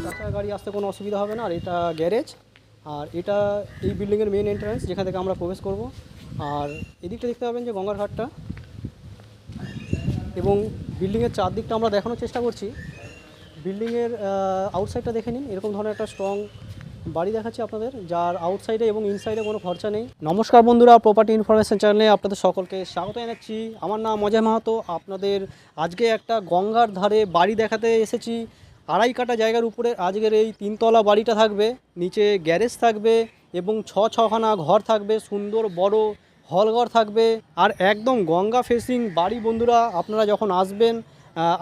চাকা গাড়ি আসতে কোনো অসুবিধা হবে না। আর এটা গ্যারেজ, আর এটা এই বিল্ডিংয়ের মেন এন্ট্রান্স যেখান থেকে আমরা প্রবেশ করব। আর এদিকটা দেখতে পাবেন যে গঙ্গার ঘাটটা, এবং বিল্ডিংয়ের চারদিকটা আমরা দেখানোর চেষ্টা করছি। বিল্ডিংয়ের আউটসাইডটা দেখে নিন, এরকম ধরনের একটা স্ট্রং বাড়ি দেখাচ্ছি আপনাদের, যার আউটসাইডে এবং ইনসাইডে কোনো খরচা নেই। নমস্কার বন্ধুরা, প্রপার্টি ইনফরমেশন চ্যানেলে আপনাদের সকলকে স্বাগত জানাচ্ছি। আমার নাম অজয় মাহাতো। আপনাদের আজকে একটা গঙ্গার ধারে বাড়ি দেখাতে এসেছি। 2.5 কাঠা জায়গার উপরে আজকের এই 3তলা বাড়িটা থাকবে। নিচে গ্যারেজ থাকবে এবং ছখানা ঘর থাকবে, সুন্দর বড় হলঘর থাকবে, আর একদম গঙ্গা ফেসিং বাড়ি। বন্ধুরা আপনারা যখন আসবেন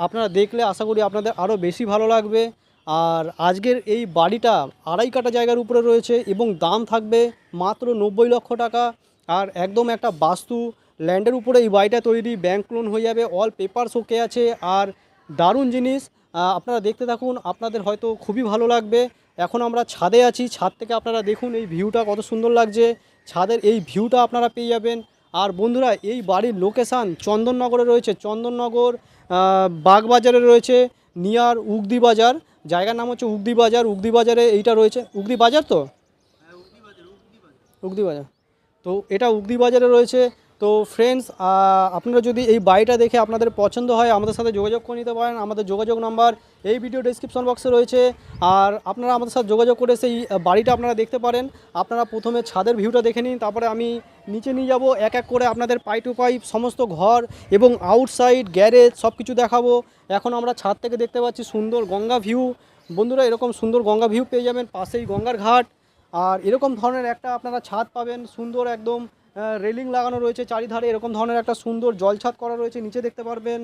আপনারা দেখলে আশা করি আপনাদের আরও বেশি ভালো লাগবে। আর আজকের এই বাড়িটা 2.5 কাঠা জায়গার উপরে রয়েছে এবং দাম থাকবে মাত্র 90 লক্ষ টাকা। আর একদম একটা বাস্তু ল্যান্ডের উপরে এই বাড়িটা তৈরি, ব্যাংক লোন হয়ে যাবে, অল পেপারস ওকে আছে। আর দারুণ জিনিস, আপনারা দেখতে থাকুন, আপনাদের হয়তো খুবই ভালো লাগবে। এখন আমরা ছাদে আছি, ছাদ থেকে আপনারা দেখুন এই ভিউটা কত সুন্দর লাগছে। ছাদের এই ভিউটা আপনারা পেয়ে যাবেন। আর বন্ধুরা এই বাড়ির লোকেশান চন্দননগরে রয়েছে, চন্দননগর বাগবাজারে রয়েছে, নিয়ার উগদি বাজার। জায়গার নাম হচ্ছে উগদি বাজার। উগদি বাজারে এইটা রয়েছে, উগদি বাজার তো, উগদি বাজার। তো এটা উগদি বাজারে রয়েছে। তো ফ্রেন্ডস, আপনারা যদি এই বাড়িটা দেখে আপনাদের পছন্দ হয় আমাদের সাথে যোগাযোগ করে নিতে পারেন। আমাদের যোগাযোগ নাম্বার এই ভিডিও ডেসক্রিপশন বক্সে রয়েছে। আর আপনারা আমাদের সাথে যোগাযোগ করে সেই বাড়িটা আপনারা দেখতে পারেন। আপনারা প্রথমে ছাদের ভিউটা দেখে নিন, তারপরে আমি নিচে নিয়ে যাব, এক এক করে আপনাদের পাই টু পাই সমস্ত ঘর এবং আউটসাইড গ্যারেজ সব কিছু দেখাবো। এখন আমরা ছাদ থেকে দেখতে পাচ্ছি সুন্দর গঙ্গা ভিউ। বন্ধুরা এরকম সুন্দর গঙ্গা ভিউ পেয়ে যাবেন, পাশেই গঙ্গার ঘাট। আর এরকম ধরনের একটা আপনারা ছাদ পাবেন, সুন্দর একদম রেলিং লাগানো রয়েছে চারিধারে। এরকম ধরনের একটা সুন্দর জলছাদ করা রয়েছে, নিচে দেখতে পারবেন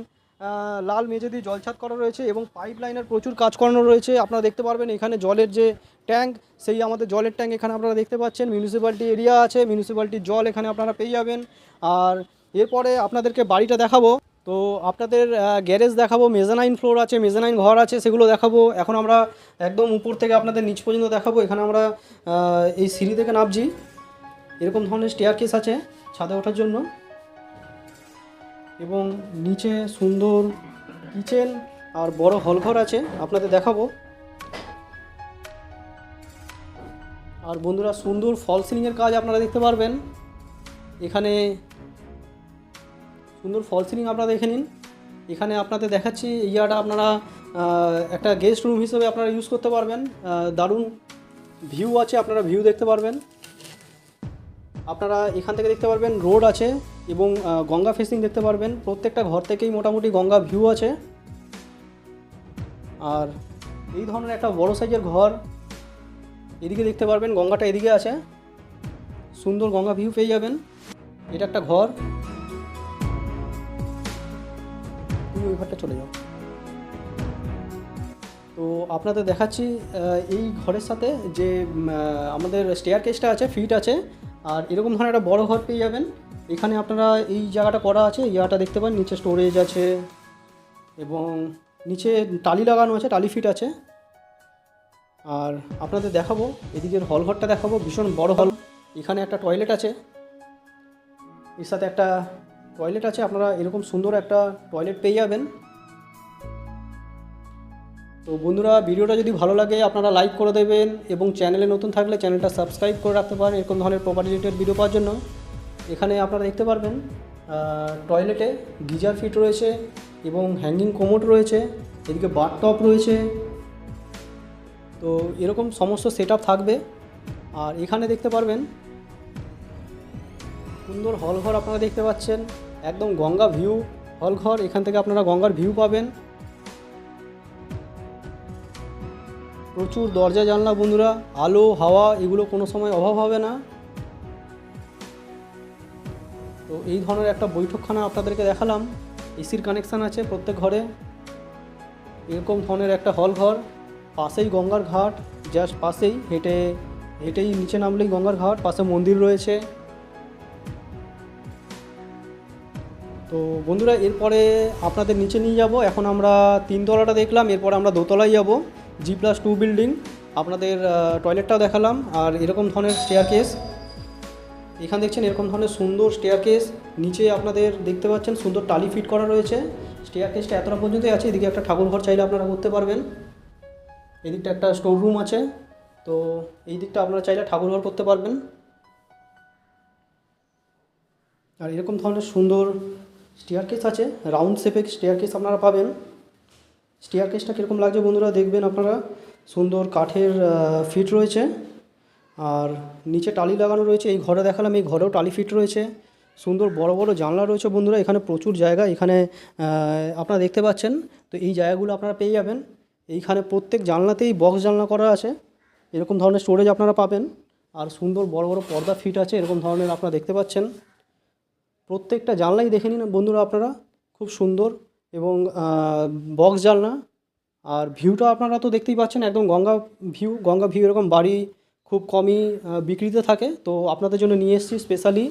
লাল মেঝে দিয়ে জলছাদ করা রয়েছে এবং পাইপ লাইনের প্রচুর কাজ করানো রয়েছে। আপনারা দেখতে পারবেন এখানে জলের যে ট্যাঙ্ক, সেই আমাদের জলের ট্যাঙ্ক এখানে আপনারা দেখতে পাচ্ছেন। মিউনিসিপ্যালিটি এরিয়া আছে, মিউনিসিপ্যালিটির জল এখানে আপনারা পেয়ে যাবেন। আর এরপরে আপনাদেরকে বাড়িটা দেখাবো। তো আপনাদের গ্যারেজ দেখাবো, মেজানাইন ফ্লোর আছে, মেজানাইন ঘর আছে, সেগুলো দেখাবো। এখন আমরা একদম উপর থেকে আপনাদের নিচ পর্যন্ত দেখাবো। এখানে আমরা এই সিঁড়ি থেকে নামছি, এরকম ধরনের স্টেয়ারকেস আছে ছাদে ওঠার জন্য, এবং নিচে সুন্দর কিচেন আর বড় হলঘর আছে, আপনাদের দেখাবো। আর বন্ধুরা সুন্দর ফল সিলিংয়ের কাজ আপনারা দেখতে পারবেন এখানে, সুন্দর ফল সিলিং আপনারা দেখে নিন। এখানে আপনাদের দেখাচ্ছি ইয়াটা আপনারা একটা গেস্ট রুম হিসেবে আপনারা ইউজ করতে পারবেন। দারুণ ভিউ আছে, আপনারা ভিউ দেখতে পারবেন। আপনারা এখান থেকে দেখতে পারবেন রোড আছে এবং গঙ্গা ফেসিং দেখতে পারবেন। প্রত্যেকটা ঘর থেকেই মোটামুটি গঙ্গা ভিউ আছে। আর এই ধরনের একটা বড় সাইজের ঘর এদিকে দেখতে পারবেন, গঙ্গাটা এদিকে আছে, সুন্দর গঙ্গা ভিউ পেয়ে যাবেন। এটা একটা ঘর, তুমি ওই ঘরটা চলে যাও। তো আপনাদের দেখাচ্ছি এই ঘরের সাথে যে আমাদের স্টেয়ার কেসটা আছে, ফিট আছে। আর এরকম ধরনের একটা বড় ঘর পেয়ে যাবেন। এখানে আপনারা এই জায়গাটা করা আছে, ইয়াটা দেখতে পান, নিচে স্টোরেজ আছে এবং নিচে টালি লাগানো আছে, টালি ফিট আছে। আর আপনাদের দেখাবো এদিকের হল ঘরটা দেখাবো, ভীষণ বড় হল। এখানে একটা টয়লেট আছে, এর সাথে একটা টয়লেট আছে। আপনারা এরকম সুন্দর একটা টয়লেট পেয়ে যাবেন। তো বন্ধুরা ভিডিওটা যদি ভালো লাগে আপনারা লাইক করে দেবেন এবং চ্যানেলে নতুন থাকলে চ্যানেলটা সাবস্ক্রাইব করে রাখতে পারেন এরকম ধরনের প্রপার্টি রিলেটেড ভিডিও পাওয়ার জন্য। এখানে আপনারা দেখতে পারবেন টয়লেটে গিজার ফিট রয়েছে এবং হ্যাঙ্গিং কোমোড রয়েছে, এদিকে বাথটব রয়েছে। তো এরকম সমস্ত সেট আপ থাকবে। আর এখানে দেখতে পারবেন সুন্দর হলঘর আপনারা দেখতে পাচ্ছেন, একদম গঙ্গা ভিউ হলঘর। এখান থেকে আপনারা গঙ্গার ভিউ পাবেন। প্রচুর দরজা জানলা বন্ধুরা, আলো হাওয়া এগুলো কোনো সময় অভাব হবে না। তো এই ধরনের একটা বৈঠকখানা আপনাদেরকে দেখালাম, এসির কানেকশান আছে প্রত্যেক ঘরে। এরকম ধরনের একটা হল ঘর, পাশেই গঙ্গার ঘাট, জাস্ট পাশেই হেঁটেই নিচে নামলেই গঙ্গার ঘাট, পাশে মন্দির রয়েছে। তো বন্ধুরা এরপরে আপনাদের নিচে নিয়ে যাব। এখন আমরা 3তলাটা দেখলাম, এরপরে আমরা 2তলায় যাব, G+2 বিল্ডিং। আপনাদের টয়লেটটাও দেখালাম। আর এরকম ধরনের স্টেয়ারকেস এখানে দেখছেন, এরকম ধরনের সুন্দর স্টেয়ারকেস। নিচে আপনাদের দেখতে পাচ্ছেন সুন্দর টালি ফিট করা রয়েছে। স্টেয়ারকেসটা এতটা পর্যন্তই আছে। এদিকে একটা ঠাকুর ঘর চাইলে আপনারা করতে পারবেন। এদিকটা একটা স্টোর রুম আছে। তো এই দিকটা আপনারা চাইলে ঠাকুর ঘর করতে পারবেন। আর এরকম ধরনের সুন্দর স্টেয়ারকেস আছে, রাউন্ড শেপের স্টেয়ারকেস আপনারা পাবেন। স্টেয়ারকেসটা কীরকম লাগছে বন্ধুরা দেখবেন আপনারা। সুন্দর কাঠের ফিট রয়েছে, আর নিচে টালি লাগানো রয়েছে। এই ঘরে দেখালাম, এই ঘরেও টালি ফিট রয়েছে। সুন্দর বড় বড় জানলা রয়েছে বন্ধুরা, এখানে প্রচুর জায়গা। এখানে আপনারা দেখতে পাচ্ছেন, তো এই জায়গাগুলো আপনারা পেয়ে যাবেন। এইখানে প্রত্যেক জানলাতেই বক্স জানলা করা আছে, এরকম ধরনের স্টোরেজ আপনারা পাবেন। আর সুন্দর বড় বড় পর্দা ফিট আছে, এরকম ধরনের আপনারা দেখতে পাচ্ছেন। প্রত্যেকটা জানলাই দেখে নিন বন্ধুরা আপনারা, খুব সুন্দর এবং বক্স জানলা। আর ভিউটা আপনারা তো দেখতেই পাচ্ছেন, একদম গঙ্গা ভিউ। এরকম বাড়ি খুব কমই বিক্রিতে থাকে, তো আপনাদের জন্য নিয়ে এসেছি স্পেশালি।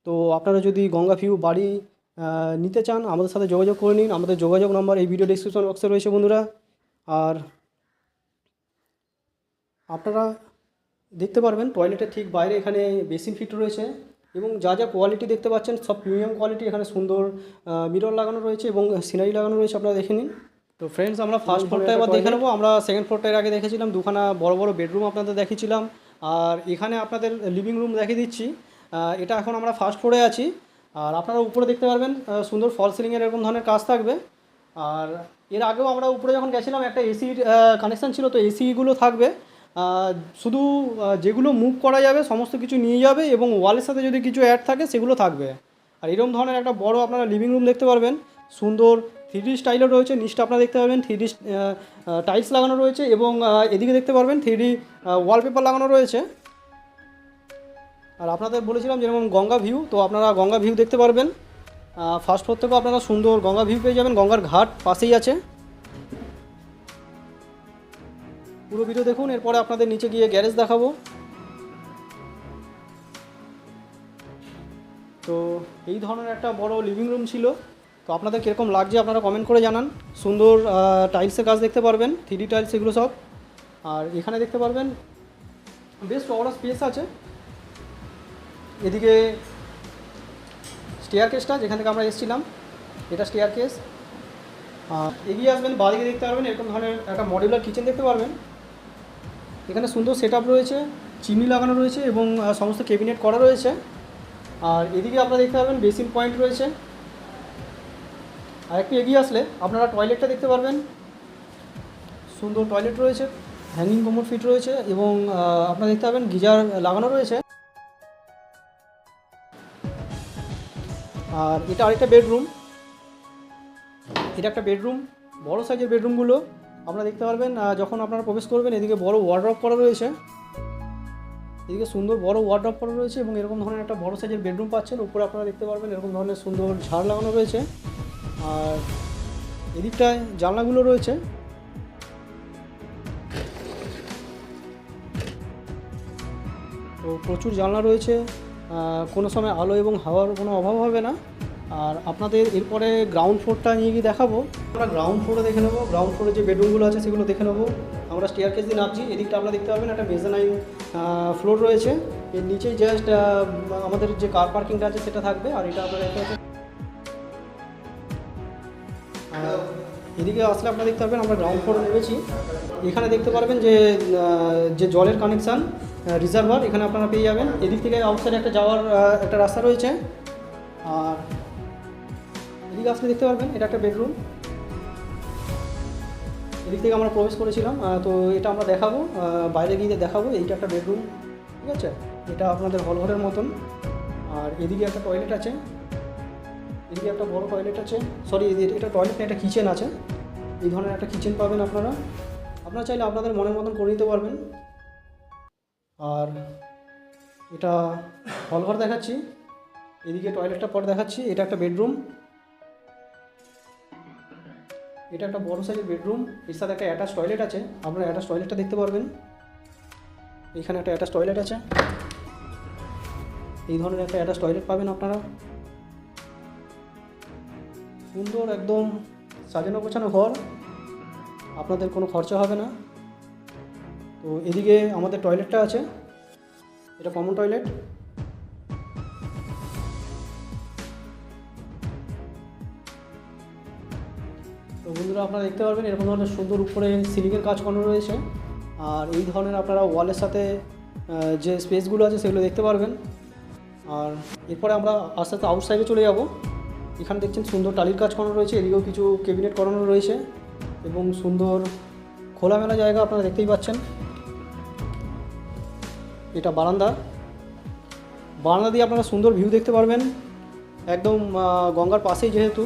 তো আপনারা যদি গঙ্গা ভিউ বাড়ি নিতে চান, আমাদের সাথে যোগাযোগ করে নিন। আমাদের যোগাযোগ নম্বর এই ভিডিও ডেসক্রিপশন বক্সে রয়েছে বন্ধুরা। আর আপনারা দেখতে পারবেন টয়লেটের ঠিক বাইরে এখানে বেসিন ফিট রয়েছে, এবং যা যা কোয়ালিটি দেখতে পাচ্ছেন সব প্রিমিয়াম কোয়ালিটি। এখানে সুন্দর মিরর লাগানো রয়েছে এবং সিনারি লাগানো রয়েছে, আপনারা দেখে নিন। তো ফ্রেন্ডস, আমরা ফার্স্ট ফ্লোরটা এবার দেখে নেবো। আমরা সেকেন্ড ফ্লোরটা এর আগে দেখেছিলাম, দুখানা বড় বড় বেডরুম আপনাদের দেখিয়েছিলাম। আর এখানে আপনাদের লিভিং রুম দেখিয়ে দিচ্ছি। এটা এখন আমরা ফার্স্ট ফ্লোরে আছি। আর আপনারা উপরে দেখতে পারবেন সুন্দর ফল সিলিংয়ের এরকম ধরনের কাজ থাকবে। আর এর আগেও আমরা উপরে যখন গেছিলাম একটা এসির কানেকশান ছিল, তো এসিগুলো থাকবে। শুধু যেগুলো মুভ করা যাবে সমস্ত কিছু নিয়ে যাবে, এবং ওয়ালের সাথে যদি কিছু অ্যাড থাকে সেগুলো থাকবে। আর এরকম ধরনের একটা বড় আপনারা লিভিং রুম দেখতে পারবেন, সুন্দর 3D স্টাইলও রয়েছে। নিচটা আপনারা দেখতে পাবেন 3D টাইলস লাগানো রয়েছে, এবং এদিকে দেখতে পারবেন 3D ওয়ালপেপার লাগানো রয়েছে। আর আপনাদের বলেছিলাম যেরকম গঙ্গা ভিউ, তো আপনারা গঙ্গা ভিউ দেখতে পারবেন। ফার্স্ট ফ্লোর থেকেও আপনারা সুন্দর গঙ্গা ভিউ পেয়ে যাবেন, গঙ্গার ঘাট পাশেই আছে। পুরো ভিডিও দেখুন, এরপরে আপনাদের নিচে গিয়ে গ্যারেজ দেখাবো। তো এই ধরনের একটা বড় লিভিং রুম ছিল। তো আপনাদের কীরকম লাগছে আপনারা কমেন্ট করে জানান। সুন্দর টাইলসের কাজ দেখতে পারবেন, 3D টাইলস এগুলো সব। আর এখানে দেখতে পারবেন বেশ বড় স্পেস আছে। এদিকে স্টেয়ার কেসটা যেখান থেকে আমরা এসেছিলাম, এটা স্টেয়ার কেস। এগিয়ে আসবেন, বাদিকে দেখতে পারবেন এরকম ধরনের একটা মডিউলার কিচেন দেখতে পারবেন। এখানে সুন্দর সেট আপ রয়েছে, চিমনি লাগানো রয়েছে, এবং সমস্ত ক্যাবিনেট করা রয়েছে। আর এদিকে আপনারা দেখতে পাবেন বেসিন পয়েন্ট রয়েছে। আর একটু এগিয়ে আসলে আপনারা টয়লেটটা দেখতে পারবেন। সুন্দর টয়লেট রয়েছে, হ্যাঙ্গিং কোমোড ফিট রয়েছে, এবং আপনারা দেখতে পাবেন গিজার লাগানো রয়েছে। আর এটা আরেকটা বেডরুম, এটা একটা বেডরুম। বড় সাইজের বেডরুমগুলো আপনারা দেখতে পারবেন যখন আপনারা প্রবেশ করবেন। এদিকে বড় ওয়ার্ড্রপ করা রয়েছে, এদিকে সুন্দর বড় ওয়ার্ড্রপ করা রয়েছে, এবং এরকম ধরনের একটা বড় সাইজের বেডরুম পাচ্ছেন। উপরে আপনারা দেখতে পারবেন এরকম ধরনের সুন্দর ঝাড় লাগানো রয়েছে। আর এদিকটায় জানলাগুলো রয়েছে। তো প্রচুর জানলা রয়েছে, কোনো সময় আলো এবং হাওয়ার কোনো অভাব হবে না। আর আপনাদের এরপরে গ্রাউন্ড ফ্লোরটা নিয়ে গিয়ে দেখাবো। আমরা গ্রাউন্ড ফ্লোরে দেখে নেবো, গ্রাউন্ড ফ্লোরে যে বেডরুমগুলো আছে সেগুলো দেখে নেবো। আমরা স্টেয়ার কেস দিয়ে নামছি। এদিকটা আপনারা দেখতে পাবেন একটা মেজানাইন ফ্লোর রয়েছে, এর নিচেই জাস্ট আমাদের যে কার পার্কিংটা আছে সেটা থাকবে। আর এটা আপনারা দেখতে পাচ্ছেন। এদিকে আসলে আপনারা দেখতে পাবেন আমরা গ্রাউন্ড ফ্লোরে নেমেছি। এখানে দেখতে পারবেন যে জলের কানেকশান রিজার্ভার এখানে আপনারা পেয়ে যাবেন। এদিক থেকে আউটসাইডে একটা যাওয়ার একটা রাস্তা রয়েছে। আর এদিকে আসলে দেখতে পারবেন এটা একটা বেডরুম, এদিক থেকে আমরা প্রবেশ করেছিলাম। তো এটা আমরা দেখাবো, বাইরে গিয়ে দেখাবো। এইটা একটা বেডরুম, ঠিক আছে, এটা আপনাদের হল ঘরের মতন। আর এদিকে একটা টয়লেট আছে, এদিকে একটা বড় টয়লেট আছে। সরি, এটা টয়লেট না, এটা কিচেন আছে। এই ধরনের একটা কিচেন পাবেন আপনারা চাইলে আপনাদের মনের মতন করে নিতে পারবেন। আর এটা হল ঘর দেখাচ্ছি, এদিকে টয়লেটটা পরে দেখাচ্ছি। এটা একটা বেডরুম, এটা একটা বড় সাইজের বেডরুম, এর সাথে একটা অ্যাটাচ টয়লেট আছে। আপনারা অ্যাটাচ টয়লেটটা দেখতে পারবেন। এখানে একটা অ্যাটাচ টয়লেট আছে, এই ধরনের একটা অ্যাটাচ টয়লেট পাবেন আপনারা। সুন্দর একদম সাজানো গোছানো ঘর, আপনাদের কোনো খরচা হবে না। তো এদিকে আমাদের টয়লেটটা আছে, এটা কমন টয়লেট। তো বন্ধুরা বন্ধুরা আপনারা দেখতে পারবেন এরকম ধরনের সুন্দর উপরে সিলিংয়ের কাজ করানো রয়েছে। আর এই ধরনের আপনারা ওয়ালের সাথে যে স্পেসগুলো আছে সেগুলো দেখতে পারবেন। আর এরপরে আমরা আস্তে আস্তে আউটসাইডে চলে যাব। এখানে দেখছেন সুন্দর টালির কাজ করানো রয়েছে, এদিকেও কিছু ক্যাবিনেট করানো রয়েছে এবং সুন্দর খোলামেলা জায়গা আপনারা দেখতেই পাচ্ছেন। এটা বারান্দা দিয়ে আপনারা সুন্দর ভিউ দেখতে পারবেন, একদম গঙ্গার পাশেই যেহেতু।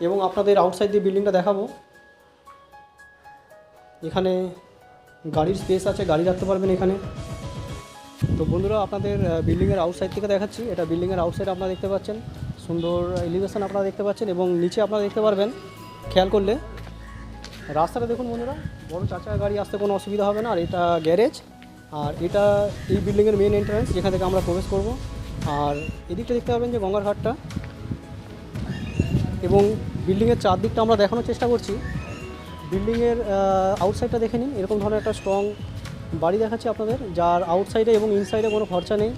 এবং আপনাদের আউটসাইড দিয়ে বিল্ডিংটা দেখাবো। এখানে গাড়ির স্পেস আছে, গাড়ি রাখতে পারবেন এখানে। তো বন্ধুরা আপনাদের বিল্ডিংয়ের আউটসাইড থেকে দেখাচ্ছি। এটা বিল্ডিংয়ের আউটসাইড আপনারা দেখতে পাচ্ছেন, সুন্দর এলিভেশন আপনারা দেখতে পাচ্ছেন এবং নিচে আপনারা দেখতে পারবেন খেয়াল করলে রাস্তাটা দেখুন বন্ধুরা, বড় চার চাকা গাড়ি আসতে কোনো অসুবিধা হবে না। আর এটা গ্যারেজ, আর এটা এই বিল্ডিংয়ের মেন এন্ট্রান্স যেখান থেকে আমরা প্রবেশ করব। আর এদিকটা দেখতে পাবেন যে গঙ্গার ঘাটটা, এবং বিল্ডিংয়ের চারদিকটা আমরা দেখানোর চেষ্টা করছি। বিল্ডিংয়ের আউটসাইডটা দেখে নিন, এরকম ধরনের একটা স্ট্রং বাড়ি দেখাচ্ছি আপনাদের, যার আউটসাইডে এবং ইনসাইডে কোনো খরচা নেই।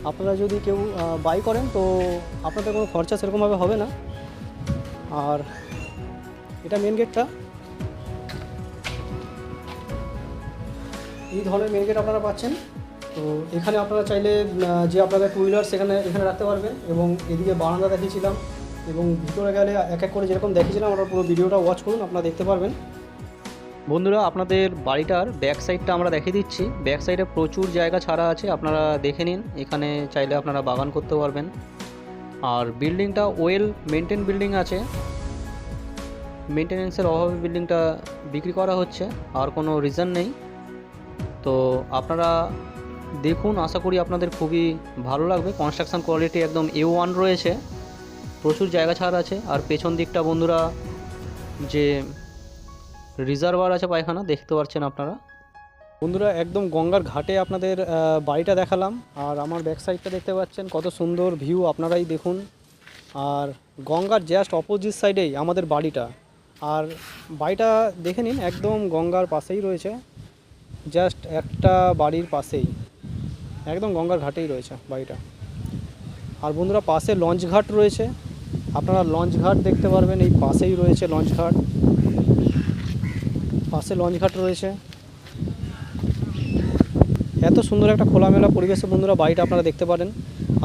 আপনারা যদি কেউ বাই করেন তো আপনাদের কোনো খরচা সেরকমভাবে হবে না। আর এটা মেন গেটটা, এই ধরনের মেন গেট আপনারা পাচ্ছেন। তো এখানে আপনারা চাইলে যে আপনাদের টু হুইলার এখানে রাখতে পারবেন। এবং এদিকে বারান্দা দেখিয়েছিলাম, এবং ভিতরে গেলে এক এক করে যেরকম দেখিয়েছিলাম আমরা পুরো ভিডিওটা ওয়াচ করুন, আপনারা দেখতে পারবেন। বন্ধুরা আপনাদের বাড়িটার ব্যাক সাইডটা আমরা দেখিয়ে দিচ্ছি। ব্যাক সাইডে প্রচুর জায়গা ছাড়া আছে, আপনারা দেখে নিন। এখানে চাইলে আপনারা বাগান করতে পারবেন। আর বিল্ডিংটা ওয়েল মেনটেন বিল্ডিং আছে, মেনটেনেন্সের অভাবে বিল্ডিংটা বিক্রি করা হচ্ছে, আর কোনো রিজন নেই। তো আপনারা দেখুন, আশা করি আপনাদের খুবই ভালো লাগবে। কনস্ট্রাকশন কোয়ালিটি একদম A1 রয়েছে, প্রচুর জায়গা ছাড় আছে। আর পেছন দিকটা বন্ধুরা যে রিজার্ভার আছে পায়খানা দেখতে পাচ্ছেন আপনারা। বন্ধুরা একদম গঙ্গার ঘাটে আপনাদের বাড়িটা দেখালাম। আর আমার ব্যাক সাইডটা দেখতে পাচ্ছেন কত সুন্দর ভিউ, আপনারাই দেখুন। আর গঙ্গার জাস্ট অপোজিট সাইডেই আমাদের বাড়িটা। আর বাড়িটা দেখে নিন, একদম গঙ্গার পাশেই রয়েছে, জাস্ট একটা বাড়ির পাশেই, একদম গঙ্গার ঘাটেই রয়েছে বাড়িটা। আর বন্ধুরা পাশে লঞ্চ ঘাট রয়েছে, আপনারা লঞ্চ ঘাট দেখতে পারবেন, এই পাশেই রয়েছে লঞ্চ ঘাট, পাশে লঞ্চ ঘাট রয়েছে। এত সুন্দর একটা খোলামেলা পরিবেশে বন্ধুরা বাড়িটা আপনারা দেখতে পারেন।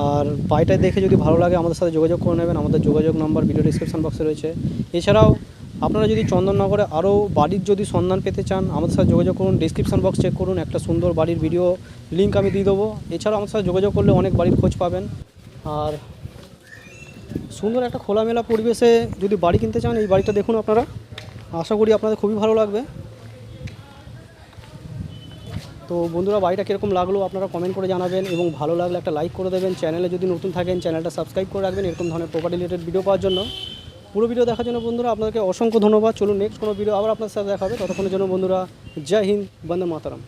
আর বাড়িটা দেখে যদি ভালো লাগে আমাদের সাথে যোগাযোগ করে নেবেন, আমাদের যোগাযোগ নাম্বার ভিডিও ডিসক্রিপশন বক্সে রয়েছে। এছাড়াও আপনারা যদি চন্দননগরে আরও বাড়ির যদি সন্ধান পেতে চান আমাদের সাথে যোগাযোগ করুন, ডিসক্রিপশন বক্স চেক করুন, একটা সুন্দর বাড়ির ভিডিও লিঙ্ক আমি দিয়ে দেবো। এছাড়াও আমাদের সাথে যোগাযোগ করলে অনেক বাড়ির খোঁজ পাবেন। আর সুন্দর একটা খোলামেলা পরিবেশে যদি বাড়ি কিনতে চান এই বাড়িটা দেখুন আপনারা, আশা করি আপনাদের খুবই ভালো লাগবে। তো বন্ধুরা বাড়িটা কীরকম লাগলো আপনারা কমেন্ট করে জানাবেন, এবং ভালো লাগলে একটা লাইক করে দেবেন। চ্যানেলে যদি নতুন থাকেন চ্যানেলটা সাবস্ক্রাইব করে রাখবেন এরকম ধরনের প্রপার্টি রিলেটেড ভিডিও পাওয়ার জন্য। পুরো ভিডিও দেখার জন্য বন্ধুরা আপনাদেরকে অসংখ্য ধন্যবাদ। চলুন নেক্সট কোনো ভিডিও আবার আপনার সাথে দেখা হবে, ততক্ষণের জন্য বন্ধুরা জয় হিন্দ, বন্দে মাতরম।